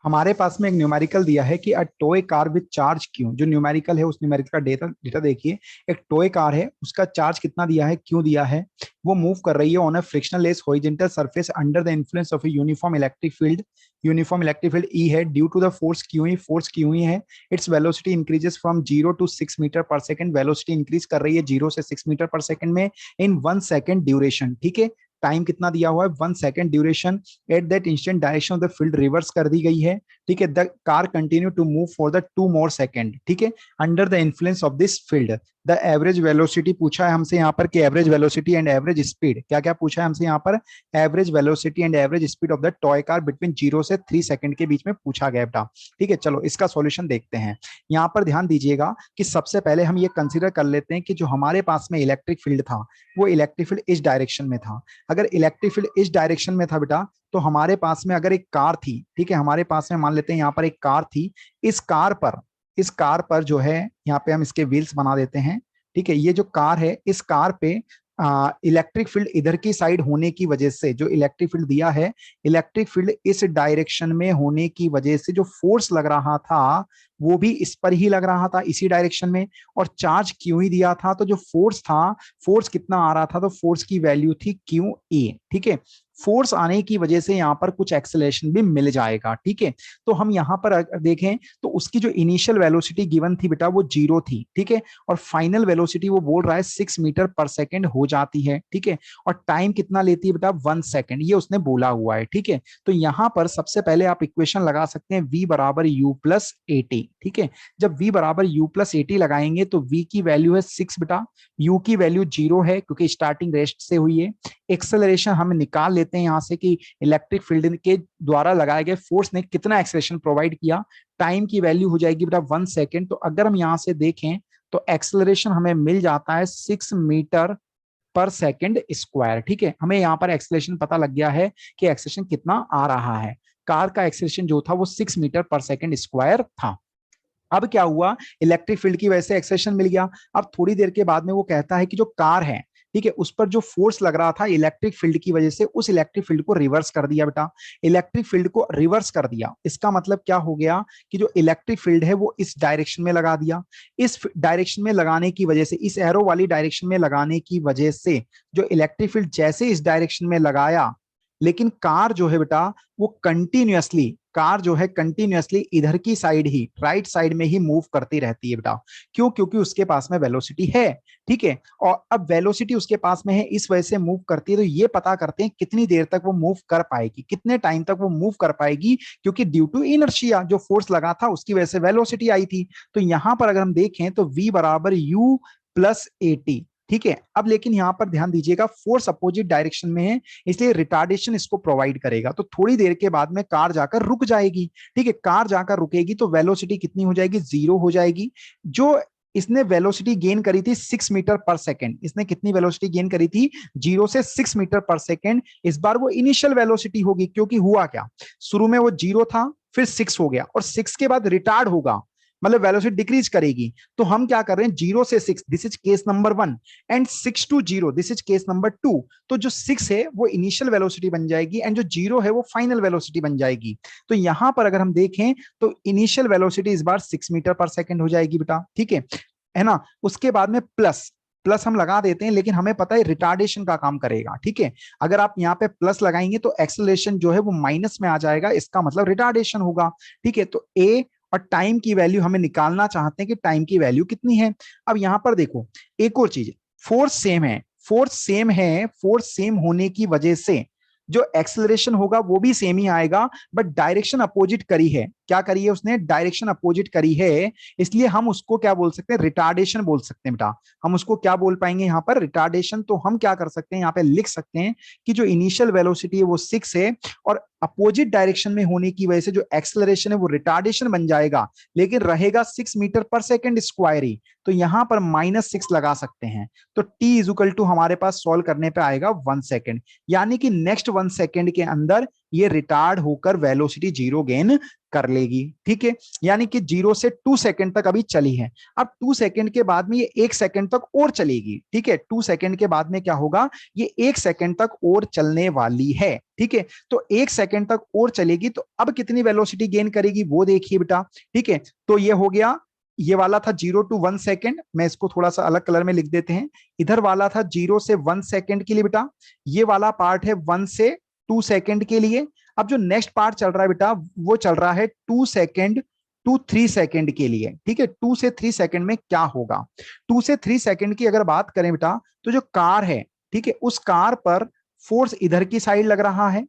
हमारे पास में एक न्यूमेरिकल दिया है कि a toy car with charge Q. जो न्यूमेरिकल है उस न्यूमेरिकल का डेटा डेटा देखिए। एक टॉय कार है, उसका चार्ज कितना दिया है, क्यों दिया है। वो मूव कर रही है on a frictionless horizontal surface under the influence of a uniform electric field. Uniform electric field E है due to the force Q E है। Its velocity increases from 0 to 6 metre per second. Velocity increase कर रही है 0 से 6 metre per second में इन 1 second duration. ठीक है, time कितना दिया हुआ है, 1 second duration. At that instant direction of the field reverse कर दी गई है। ठीक है, the car continue to move for the 2 more second. ठीक है, under the influence of this field. The average velocity पूछा है हमसे यहाँ पर कि average velocity and average speed, क्या क्या पूछा है हमसे यहाँ पर। Average velocity and average speed of the toy car between 0 से 3 सेकंड के बीच में पूछा गया बेटा। ठीक है, चलो इसका सॉल्यूशन देखते हैं। यहाँ पर ध्यान दीजिएगा कि सबसे पहले हम ये कंसीडर कर लेते हैं कि जो हमारे पास में इलेक्ट्रिक फील्ड था वो इलेक्ट्रिक फील्ड इस डायरेक्शन में था। अगर इलेक्ट्रिक फील्ड इस डायरेक्शन में था बेटा, तो हमारे पास में अगर एक कार थी, ठीक है, हमारे पास में मान लेते हैं यहाँ पर एक कार थी। इस कार पर जो है, यहाँ पे हम इसके व्हील्स बना देते हैं। ठीक है, ये जो कार है, इस कार पे इलेक्ट्रिक फील्ड इधर की साइड होने की वजह से, जो इलेक्ट्रिक फील्ड दिया है, इलेक्ट्रिक फील्ड इस डायरेक्शन में होने की वजह से जो फोर्स लग रहा था वो भी इस पर ही लग रहा था, इसी डायरेक्शन में। और चार्ज क्यों ही दिया था, तो जो फोर्स था, फोर्स कितना आ रहा था, तो फोर्स की वैल्यू थी क्यू ए। ठीक है, फोर्स आने की वजह से यहाँ पर कुछ एक्सेलरेशन भी मिल जाएगा। ठीक है, तो हम यहाँ पर देखें तो उसकी जो इनिशियल वेलोसिटी गिवन थी बेटा वो 0 थी। ठीक है, और फाइनल वेलोसिटी वो बोल रहा है 6 मीटर पर सेकंड हो जाती है। ठीक है, और टाइम कितना लेती है बेटा, 1 सेकंड, ये उसने बोला हुआ है। ठीक है, तो यहाँ पर सबसे पहले आप इक्वेशन लगा सकते हैं v बराबर u प्लस ए टी। ठीक है, जब v बराबर u प्लस ए टी लगाएंगे तो v की वैल्यू है 6 बेटा, u की वैल्यू 0 है क्योंकि स्टार्टिंग रेस्ट से हुई है। एक्सेलरेशन हम निकाल लेते हैं यहाँ से कि इलेक्ट्रिक फील्ड के द्वारा लगाए गए फोर्स ने कितना एक्सेलरेशन प्रोवाइड किया। टाइम की वैल्यू हो जाएगी बेटा 1 सेकेंड। तो अगर हम यहाँ से देखें तो एक्सेलरेशन हमें मिल जाता है 6 मीटर पर सेकंड स्क्वायर। ठीक है, हमें यहाँ पर एक्सेलरेशन पता लग गया है कि एक्सेलरेशन कितना आ रहा है। कार का एक्सेलरेशन जो था वो 6 मीटर पर सेकंड स्क्वायर था। अब क्या हुआ, इलेक्ट्रिक फील्ड की वजह से एक्सेलरेशन मिल गया। अब थोड़ी देर के बाद में वो कहता है कि जो कार है, ठीक है, उस पर जो फोर्स लग रहा था इलेक्ट्रिक फील्ड की वजह से, उस इलेक्ट्रिक फील्ड को रिवर्स कर दिया बेटा। इलेक्ट्रिक फील्ड को रिवर्स कर दिया, इसका मतलब क्या हो गया कि जो इलेक्ट्रिक फील्ड है वो इस डायरेक्शन में लगा दिया। इस डायरेक्शन में लगाने की वजह से, इस एरो वाली डायरेक्शन में लगाने की वजह से जो इलेक्ट्रिक फील्ड जैसे इस डायरेक्शन में लगाया, लेकिन कार जो है बेटा वो कंटिन्यूअसली इधर की साइड ही, राइट साइड में ही मूव करती रहती है बेटा। क्यों, क्योंकि उसके पास में वेलोसिटी है। ठीक है, और अब वेलोसिटी उसके पास में है, इस वजह से मूव करती है। तो ये पता करते हैं कितनी देर तक वो मूव कर पाएगी, कितने टाइम तक वो मूव कर पाएगी, क्योंकि ड्यू टू इनर्शिया जो फोर्स लगा था उसकी वजह से वेलोसिटी आई थी। तो यहां पर अगर हम देखें तो v बराबर u प्लस ए टी। ठीक है, अब लेकिन यहां पर ध्यान दीजिएगा फोर्स अपोजिट डायरेक्शन में है, इसलिए रिटार्डेशन इसको प्रोवाइड करेगा। तो थोड़ी देर के बाद में कार जाकर रुक जाएगी। ठीक है, कार जाकर रुकेगी तो वेलोसिटी कितनी हो जाएगी, 0 हो जाएगी। जो इसने वेलोसिटी गेन करी थी 6 मीटर पर सेकंड, इसने कितनी वेलोसिटी गेन करी थी, 0 से 6 मीटर पर सेकंड। इस बार वो इनिशियल वेलोसिटी होगी, क्योंकि हुआ क्या, शुरू में वो 0 था, फिर 6 हो गया, और 6 के बाद रिटार्ड होगा, मतलब वेलोसिटी डिक्रीज करेगी। तो हम क्या कर रहे हैं, 0 से 6, this is case number 1, and 6 to 0, this is case number 2। तो जो 6 है वो इनिशियल वेलोसिटी बन जाएगी, एंड जो 0 है वो फाइनल वेलोसिटी बन जाएगी। तो यहां पर अगर हम देखें तो इनिशियल वेलोसिटी इस बार 6 मीटर पर सेकंड हो जाएगी बेटा। ठीक है ना। उसके बाद में प्लस प्लस हम लगा देते हैं, लेकिन हमें पता है रिटार्डेशन का काम करेगा। ठीक है, अगर आप यहाँ पे प्लस लगाएंगे तो एक्सेलरेशन जो है वो माइनस में आ जाएगा, इसका मतलब रिटार्डेशन होगा। ठीक है, तो ए और टाइम की वैल्यू हमें निकालना चाहते हैं कि टाइम की वैल्यू कितनी है। अब यहां पर देखो एक और चीज, फोर्स सेम होने की वजह से जो एक्सेलरेशन होगा वो भी सेम ही आएगा, बट डायरेक्शन अपोजिट करी है। क्या करी है उसने, डायरेक्शन अपोजिट करी है, इसलिए हम उसको क्या बोल सकते हैं, रिटार्डेशन बोल सकते हैं बेटा। हम उसको क्या बोल पाएंगे यहाँ पर, रिटार्डेशन। तो हम क्या कर सकते हैं, यहाँ पे लिख सकते हैं कि जो इनिशियल वेलोसिटी है वो 6 है, और अपोजिट डायरेक्शन में होने की वजह से जो एक्सेलरेशन है वो रिटार्डेशन बन जाएगा, लेकिन रहेगा 6 मीटर पर सेकंड स्क्वायर ही। तो यहां पर -6 लगा सकते हैं। तो t इज इक्वल टू हमारे पास सॉल्व करने पे आएगा 1 सेकेंड, यानी कि नेक्स्ट 1 सेकेंड के अंदर ये रिटार्ड होकर वेलोसिटी जीरो गेन कर लेगी। ठीक है, यानी कि 0 से 2 सेकंड तक अभी चली है। अब 2 सेकंड के बाद में ये 1 सेकंड तक और चलेगी। ठीक है, 2 सेकंड के बाद में क्या होगा, ये 1 सेकंड तक और चलने वाली है। ठीक है, तो 1 सेकंड तक और चलेगी, तो अब कितनी वेलोसिटी गेन करेगी वो देखिए बेटा। ठीक है, तो ये हो गया, ये वाला था 0 to 1 सेकंड, मैं इसको थोड़ा सा अलग कलर में लिख देते हैं। इधर वाला था 0 से 1 सेकंड के लिए बेटा, ये वाला पार्ट है 1 से 2 सेकंड के लिए। अब जो नेक्स्ट पार्ट चल रहा है बेटा, वो चल रहा है 2 सेकंड to 3 सेकंड के लिए। ठीक है, 2 से 3 सेकंड में क्या होगा, 2 से 3 सेकंड की अगर बात करें बेटा, तो जो कार है, ठीक है, उस कार पर फोर्स इधर की साइड लग रहा है।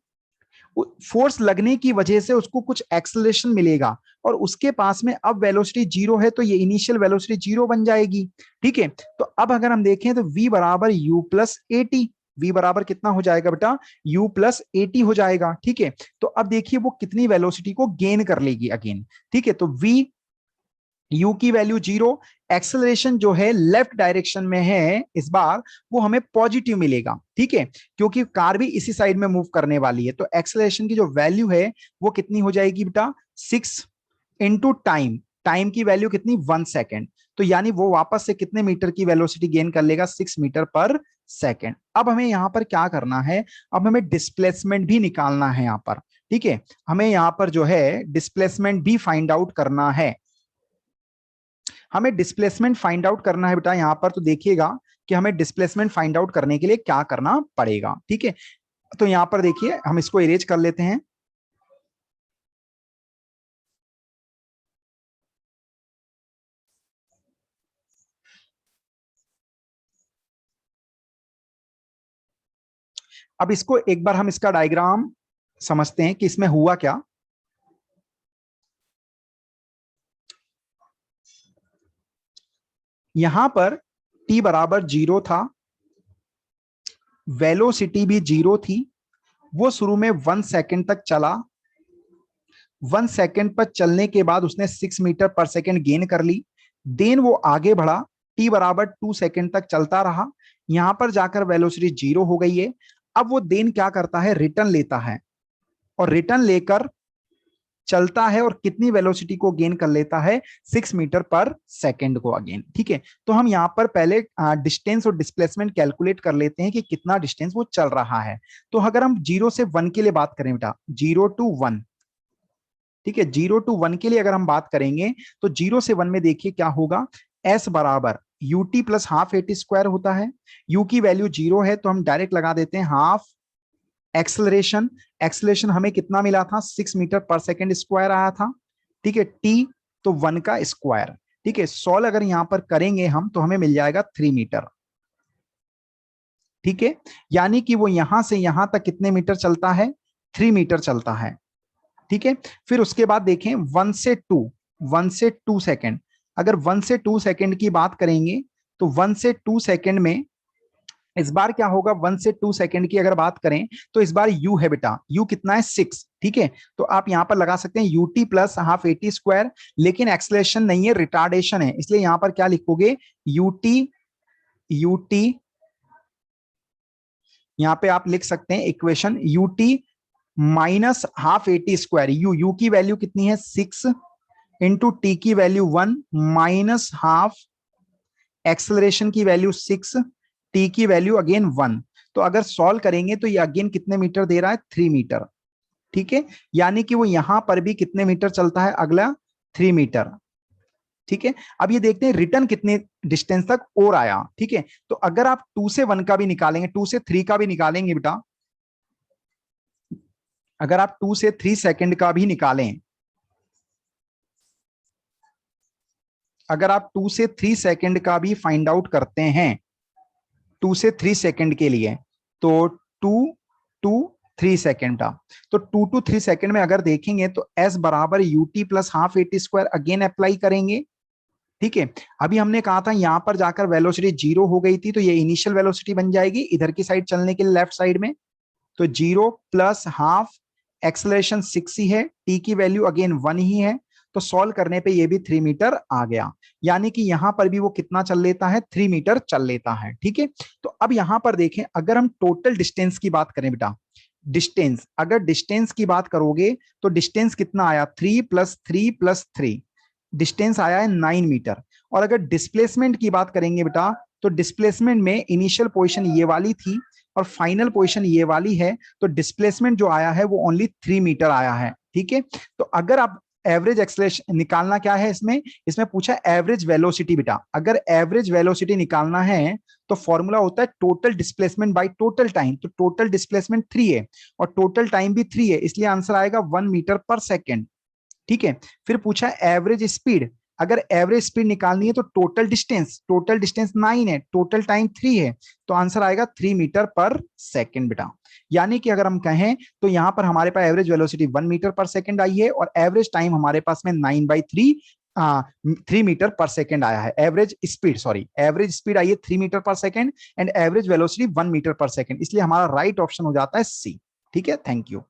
फोर्स लगने की वजह से उसको कुछ एक्सेलरेशन मिलेगा, और उसके पास में अब वेलोसिटी जीरो है, तो ये इनिशियल वेलोसिटी जीरो बन जाएगी। ठीक है, तो अब अगर हम देखें तो v बराबर u प्लस एटी, v बराबर कितना हो जाएगा बेटा, u प्लस एटी हो जाएगा। ठीक है, तो अब देखिए वो कितनी वेलोसिटी को गेन कर लेगी अगेन। ठीक है, तो v u की वैल्यू जीरो, एक्सेलरेशन जो है लेफ्ट डायरेक्शन में है इस बार, वो हमें पॉजिटिव मिलेगा। ठीक है, क्योंकि कार भी इसी साइड में मूव करने वाली है, तो एक्सेलरेशन की जो वैल्यू है वो कितनी हो जाएगी बेटा, 6 इंटू टाइम, टाइम की वैल्यू कितनी, 1 सेकेंड, तो यानी वो वापस से कितने मीटर की वेलोसिटी गेन कर लेगा, 6 मीटर पर सेकेंड। अब हमें यहां पर क्या करना है, अब हमें डिस्प्लेसमेंट भी निकालना है यहां पर। ठीक है, हमें यहां पर जो है डिस्प्लेसमेंट भी फाइंड आउट करना है। हमें डिस्प्लेसमेंट फाइंड आउट करना है बेटा यहां पर, तो देखिएगा कि हमें डिस्प्लेसमेंट फाइंड आउट करने के लिए क्या करना पड़ेगा। ठीक है, तो यहां पर देखिए हम इसको इरेज कर लेते हैं। अब इसको एक बार हम इसका डायग्राम समझते हैं कि इसमें हुआ क्या। यहां पर t बराबर जीरो था, वेलोसिटी भी जीरो थी, वो शुरू में 1 सेकेंड तक चला, 1 सेकेंड पर चलने के बाद उसने 6 मीटर पर सेकेंड गेन कर ली। देन वो आगे बढ़ा, टी बराबर 2 सेकेंड तक चलता रहा, यहां पर जाकर वेलोसिटी जीरो हो गई है। अब वो देन क्या करता है, रिटर्न लेता है, और रिटर्न लेकर चलता है, और कितनी वेलोसिटी को गेन कर लेता है, 6 मीटर पर सेकेंड को अगेन। ठीक है, तो हम यहाँ पर पहले डिस्टेंस और डिस्प्लेसमेंट कैलकुलेट कर लेते हैं कि कितना डिस्टेंस वो चल रहा है। तो अगर हम 0 से 1 के लिए बात करें बेटा, 0 to 1, ठीक है, 0 to 1 के लिए अगर हम बात करेंगे, तो 0 से 1 में देखिए क्या होगा, s बराबर ut plus half eighty square होता है। u की वैल्यू जीरो है, तो हम डायरेक्ट लगा देते हैं हाफ एक्सलरेशन, एक्सलेशन हमें कितना मिला था, 6 मीटर पर सेकेंड स्क्वायर आया था। ठीक है, टी तो 1 का स्क्वायर। ठीक है, सॉल्व अगर यहां पर करेंगे हम, तो हमें मिल जाएगा 3 मीटर। ठीक है, यानी कि वो यहां से यहां तक कितने मीटर चलता है, 3 मीटर चलता है। ठीक है, फिर उसके बाद देखें 1 से 2 अगर 1 से 2 सेकंड की बात करेंगे, तो 1 से 2 सेकंड में इस बार क्या होगा, 1 से 2 सेकंड की अगर बात करें, तो इस बार u है बेटा, u कितना है, 6। ठीक है, तो आप यहां पर लगा सकते हैं ut plus half eighty square, लेकिन एक्सलेशन नहीं है, रिटार्डेशन है, इसलिए यहां पर क्या लिखोगे, ut यहां पे आप लिख सकते हैं equation ut minus half eighty square, u की वैल्यू कितनी है, 6 इंटू टी की वैल्यू 1 माइनस हाफ एक्सेलरेशन की वैल्यू 6, टी की वैल्यू अगेन 1। तो अगर सॉल्व करेंगे तो ये अगेन कितने मीटर दे रहा है, 3 मीटर। ठीक है, यानी कि वो यहां पर भी कितने मीटर चलता है, अगला 3 मीटर। ठीक है, अब ये देखते हैं रिटर्न कितने डिस्टेंस तक और आया। ठीक है, तो अगर आप 2 से 1 का भी निकालेंगे, 2 से 3 का भी निकालेंगे बेटा, अगर आप 2 से 3 सेकंड का भी निकालें, अगर आप 2 से 3 सेकंड का भी फाइंड आउट करते हैं 2 से 3 सेकंड के लिए, तो 2 to 3 सेकंड का, तो 2 to 3 सेकंड में अगर देखेंगे तो s बराबर ut plus half eighty square again apply करेंगे। ठीक है, अभी हमने कहा था यहां पर जाकर वेलोसिटी जीरो हो गई थी, तो ये इनिशियल वेलोसिटी बन जाएगी इधर की साइड चलने के लिए, लेफ्ट साइड में, तो 0 प्लस हाफ एक्सलेशन 6 ही है, टी की वैल्यू अगेन 1 ही है, तो सॉल्व करने पे ये भी 3 मीटर आ गया, यानी कि यहां पर भी वो कितना चल लेता है, 3 मीटर चल लेता है। ठीक है, तो अब यहां पर देखें, अगर हम टोटल डिस्टेंस की बात करें बेटा, डिस्टेंस, अगर डिस्टेंस की बात करोगे तो डिस्टेंस कितना आया, 3 + 3 + 3, डिस्टेंस आया है 9 मीटर। और अगर डिस्प्लेसमेंट की बात करेंगे बेटा, तो डिस्प्लेसमेंट में इनिशियल पोजीशन ये वाली थी और फाइनल पोजीशन ये वाली है, तो डिस्प्लेसमेंट जो आया है वो ओनली 3 मीटर आया है। ठीक है, तो अगर आप एवरेज एक्सेलरेशन निकालना क्या है इसमें, इसमें पूछा एवरेज वेलोसिटी बेटा, अगर एवरेज वेलोसिटी निकालना है तो फॉर्मूला होता है total displacement by total time, तो टोटल डिस्प्लेसमेंट 3 है और टोटल टाइम भी 3 है, इसलिए आंसर आएगा 1 मीटर पर सेकेंड। ठीक है, फिर पूछा एवरेज स्पीड, अगर एवरेज स्पीड निकालनी है तो टोटल डिस्टेंस 9 है, टोटल टाइम 3 है, तो आंसर आएगा 3 मीटर पर सेकेंड बेटा। यानी कि अगर हम कहें तो यहां पर हमारे पास average velocity 1 metre per second I है और एवरेज टाइम हमारे पास में 9/3 3 मीटर पर सेकेंड आया है। एवरेज स्पीड आई है 3 metre per second and average velocity 1 metre per second, इसलिए हमारा राइट ऑप्शन हो जाता है सी। ठीक है, थैंक यू।